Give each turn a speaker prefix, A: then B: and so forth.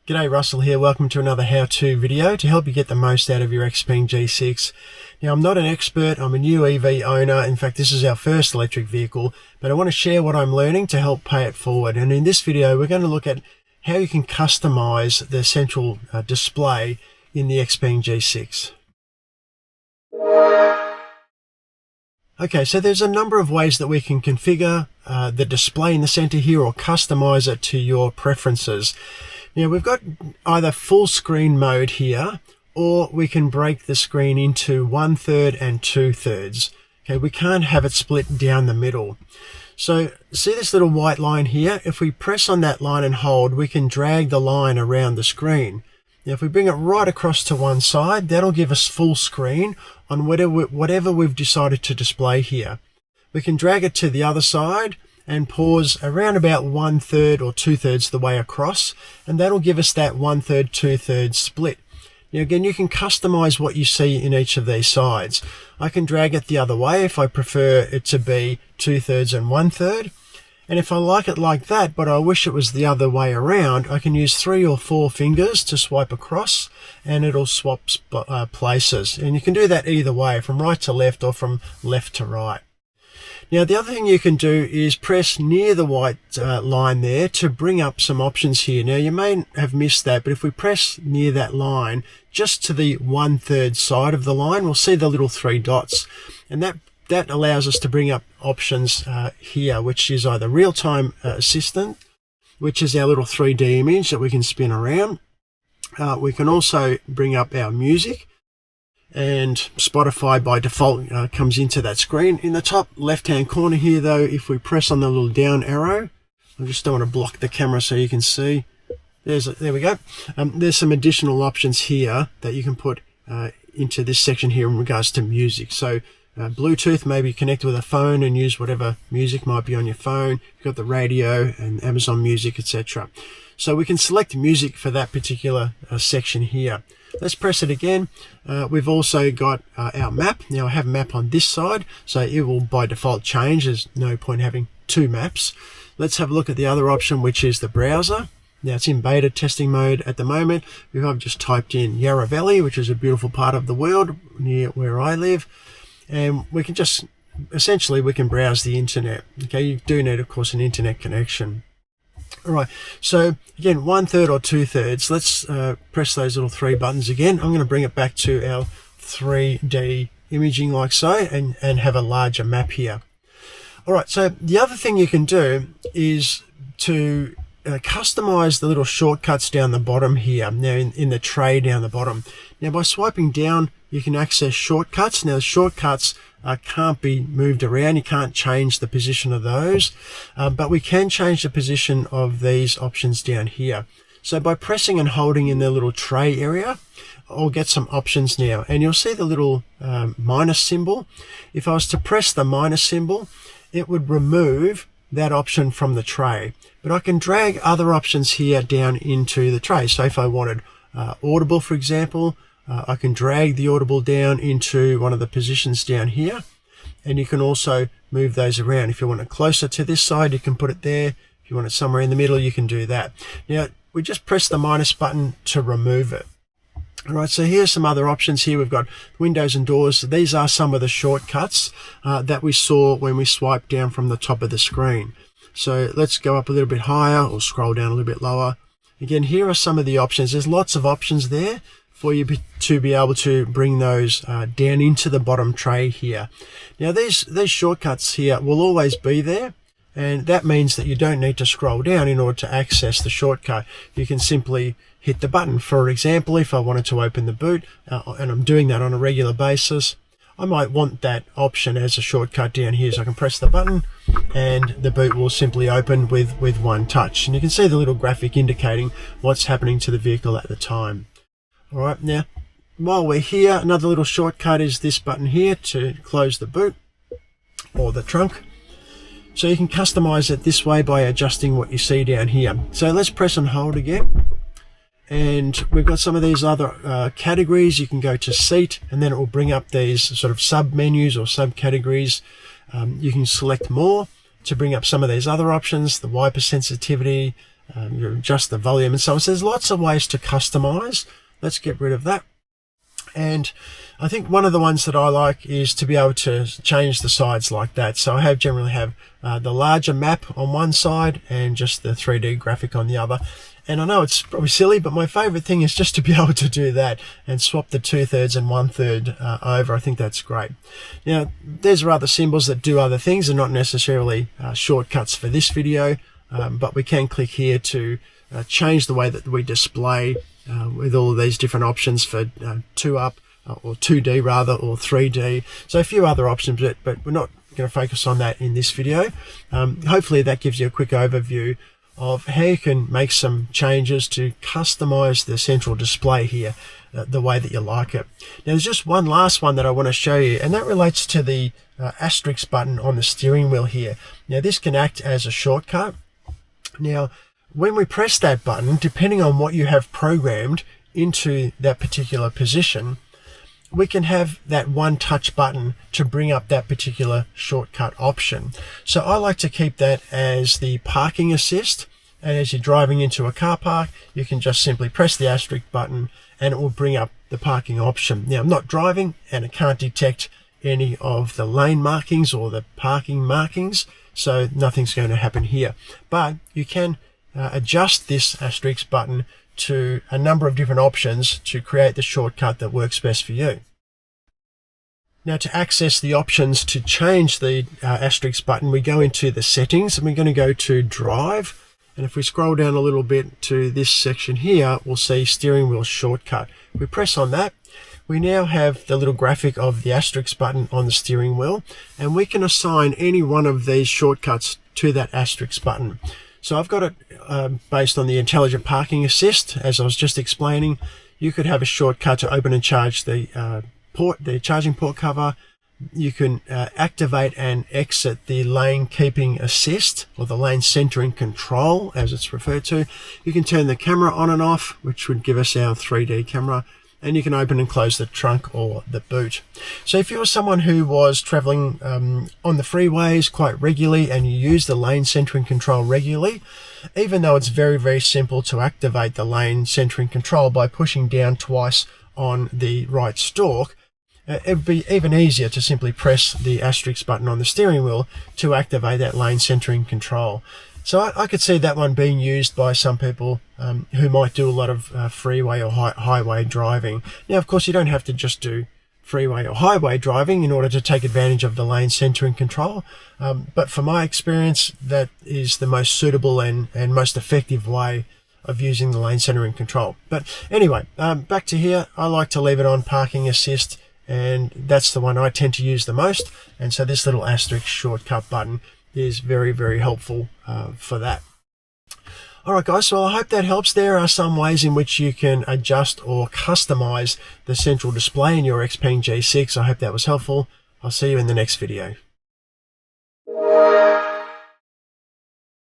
A: G'day, Russell here. Welcome to another how-to video to help you get the most out of your XPENG G6. Now, I'm not an expert. I'm a new EV owner. In fact, this is our first electric vehicle, but I want to share what I'm learning to help pay it forward. And in this video, we're going to look at how you can customize the central display in the XPENG G6. Okay, so there's a number of ways that we can configure the display in the center here or customize it to your preferences. Now, we've got either full screen mode here, or we can break the screen into 1/3 and 2/3. Okay, we can't have it split down the middle. So see this little white line here? If we press on that line and hold, we can drag the line around the screen. Now, if we bring it right across to one side, that'll give us full screen on whatever we've decided to display here. We can drag it to the other side and pause around about 1/3 or 2/3 the way across, and that'll give us that 1/3, 2/3 split. Now again, you can customize what you see in each of these sides. I can drag it the other way if I prefer it to be 2/3 and 1/3. And if I like it like that, but I wish it was the other way around, I can use 3 or 4 fingers to swipe across, and it'll swap places. And you can do that either way, from right to left or from left to right. Now, the other thing you can do is press near the white line there to bring up some options here. Now, you may have missed that, but if we press near that line, just to the 1/3 side of the line, we'll see the little 3 dots. And that allows us to bring up options here, which is either real-time assistant, which is our little 3D image that we can spin around. We can also bring up our music, and Spotify by default comes into that screen. In the top left-hand corner here, though, if we press on the little down arrow, I just don't want to block the camera so you can see. There we go. There's some additional options here that you can put into this section here in regards to music. So Bluetooth, maybe connect with a phone and use whatever music might be on your phone. You've got the radio and Amazon Music, etc. So we can select music for that particular section here. Let's press it again. We've also got our map. Now I have a map on this side, so it will by default change. There's no point having 2 maps. Let's have a look at the other option, which is the browser. Now it's in beta testing mode at the moment. I've just typed in Yarra Valley, which is a beautiful part of the world near where I live. And we can just, essentially, we can browse the internet. Okay, you do need, of course, an internet connection. All right, so again, 1/3 or 2/3. Let's press those little 3 buttons again. I'm going to bring it back to our 3D imaging like so, and have a larger map here. All right, so the other thing you can do is to customize the little shortcuts down the bottom here. Now in the tray down the bottom. Now by swiping down, you can access shortcuts. Now the shortcuts can't be moved around. You can't change the position of those, but we can change the position of these options down here. So by pressing and holding in the little tray area, I'll get some options now, and you'll see the little minus symbol. If I was to press the minus symbol, it would remove that option from the tray, but I can drag other options here down into the tray. So if I wanted audible, for example, I can drag the audible down into one of the positions down here, and you can also move those around. If you want it closer to this side, you can put it there. If you want it somewhere in the middle, you can do that. Now we just press the minus button to remove it. All right, so here's some other options here. We've got windows and doors. These are some of the shortcuts that we saw when we swiped down from the top of the screen. So let's go up a little bit higher or scroll down a little bit lower. Again, here are some of the options. There's lots of options there for you to be able to bring those down into the bottom tray here. Now these shortcuts here will always be there, and that means that you don't need to scroll down in order to access the shortcut. You can simply hit the button. For example, if I wanted to open the boot, and I'm doing that on a regular basis, I might want that option as a shortcut down here. So I can press the button and the boot will simply open with one touch. And you can see the little graphic indicating what's happening to the vehicle at the time. All right, now, while we're here, another little shortcut is this button here to close the boot or the trunk. So you can customize it this way by adjusting what you see down here. So let's press and hold again. And we've got some of these other categories. You can go to seat, and then it will bring up these sort of sub menus or subcategories. You can select more to bring up some of these other options, the wiper sensitivity, you adjust the volume and so on. So there's lots of ways to customize. Let's get rid of that. And I think one of the ones that I like is to be able to change the sides like that. So I generally have the larger map on one side and just the 3D graphic on the other. And I know it's probably silly, but my favorite thing is just to be able to do that and swap the 2/3 and 1/3 over. I think that's great. Now, there's other symbols that do other things and not necessarily shortcuts for this video, but we can click here to change the way that we display with all of these different options for 2-up or 2D rather, or 3D. So a few other options, but we're not going to focus on that in this video. Hopefully that gives you a quick overview of how you can make some changes to customize the central display here the way that you like it. Now there's just one last one that I want to show you, and that relates to the asterisk button on the steering wheel here. Now this can act as a shortcut. Now when we press that button, depending on what you have programmed into that particular position, we can have that one touch button to bring up that particular shortcut option. So I like to keep that as the parking assist. And as you're driving into a car park, you can just simply press the asterisk button and it will bring up the parking option. Now I'm not driving and it can't detect any of the lane markings or the parking markings, so nothing's going to happen here. But you can adjust this asterisk button to a number of different options to create the shortcut that works best for you. Now to access the options to change the asterisk button, we go into the settings and we're going to go to drive. And if we scroll down a little bit to this section here, we'll see steering wheel shortcut. We press on that. We now have the little graphic of the asterisk button on the steering wheel, and we can assign any one of these shortcuts to that asterisk button. So I've got it based on the intelligent parking assist, as I was just explaining. You could have a shortcut to open and charge the charging port cover. You can activate and exit the lane keeping assist, or the lane centering control as it's referred to. You can turn the camera on and off, which would give us our 3D camera. And you can open and close the trunk or the boot. So if you're someone who was traveling on the freeways quite regularly and you use the lane centering control regularly, even though it's very, very simple to activate the lane centering control by pushing down twice on the right stalk, it would be even easier to simply press the asterisk button on the steering wheel to activate that lane centering control. So I could see that one being used by some people who might do a lot of freeway or highway driving. Now, of course, you don't have to just do freeway or highway driving in order to take advantage of the lane centering control. But from my experience, that is the most suitable and most effective way of using the lane centering control. But anyway, back to here, I like to leave it on parking assist, and that's the one I tend to use the most. And so this little asterisk shortcut button is very, very helpful for that. All right, guys, so I hope that helps. There are some ways in which you can adjust or customize the central display in your XPENG G6. I hope that was helpful. I'll see you in the next video.